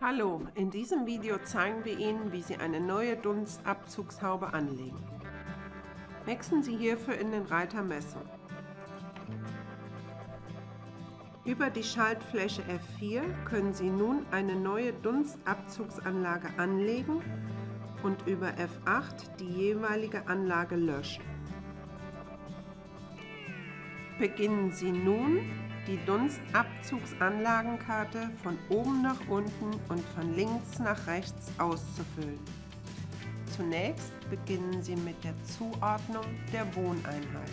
Hallo, in diesem Video zeigen wir Ihnen, wie Sie eine neue Dunstabzugshaube anlegen. Wechseln Sie hierfür in den Reiter Messung. Über die Schaltfläche F4 können Sie nun eine neue Dunstabzugsanlage anlegen und über F8 die jeweilige Anlage löschen. Beginnen Sie nun, die Dunstabzugsanlagenkarte von oben nach unten und von links nach rechts auszufüllen. Zunächst beginnen Sie mit der Zuordnung der Wohneinheit.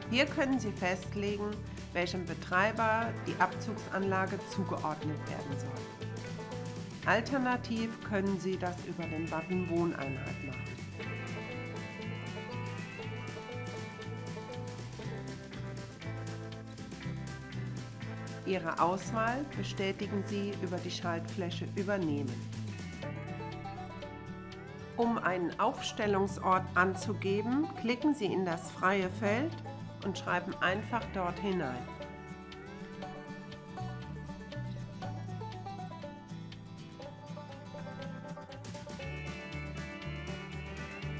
Hier können Sie festlegen, welchem Betreiber die Abzugsanlage zugeordnet werden soll. Alternativ können Sie das über den Button Wohneinheit machen. Ihre Auswahl bestätigen Sie über die Schaltfläche Übernehmen. Um einen Aufstellungsort anzugeben, klicken Sie in das freie Feld und schreiben einfach dort hinein.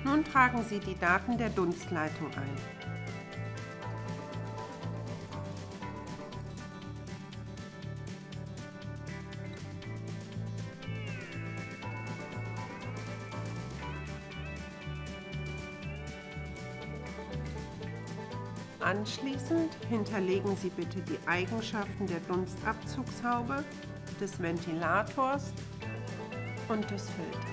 Nun tragen Sie die Daten der Dunstleitung ein. Anschließend hinterlegen Sie bitte die Eigenschaften der Dunstabzugshaube, des Ventilators und des Filters.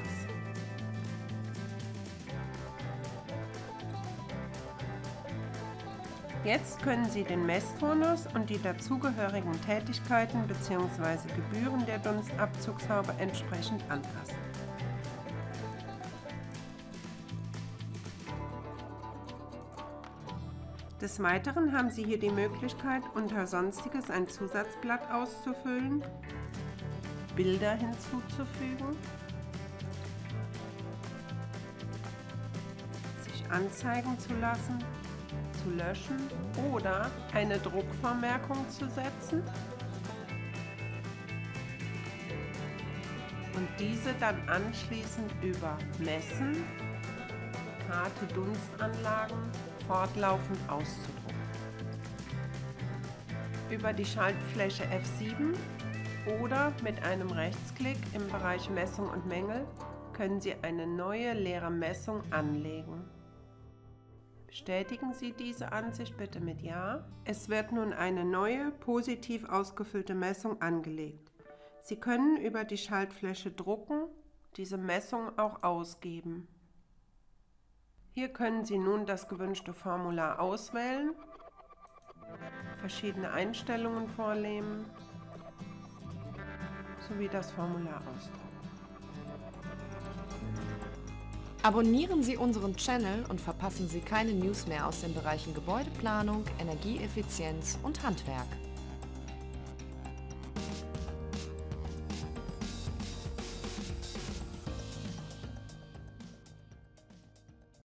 Jetzt können Sie den Messturnus und die dazugehörigen Tätigkeiten bzw. Gebühren der Dunstabzugshaube entsprechend anpassen. Des Weiteren haben Sie hier die Möglichkeit, unter Sonstiges ein Zusatzblatt auszufüllen, Bilder hinzuzufügen, sich anzeigen zu lassen, zu löschen oder eine Druckvermerkung zu setzen und diese dann anschließend über Messen, Karte Dunstanlagen fortlaufend auszudrucken. Über die Schaltfläche F7 oder mit einem Rechtsklick im Bereich Messung und Mängel können Sie eine neue leere Messung anlegen. Bestätigen Sie diese Ansicht bitte mit Ja. Es wird nun eine neue, positiv ausgefüllte Messung angelegt. Sie können über die Schaltfläche drucken, diese Messung auch ausgeben. Hier können Sie nun das gewünschte Formular auswählen, verschiedene Einstellungen vornehmen sowie das Formular ausdrucken. Abonnieren Sie unseren Channel und verpassen Sie keine News mehr aus den Bereichen Gebäudeplanung, Energieeffizienz und Handwerk.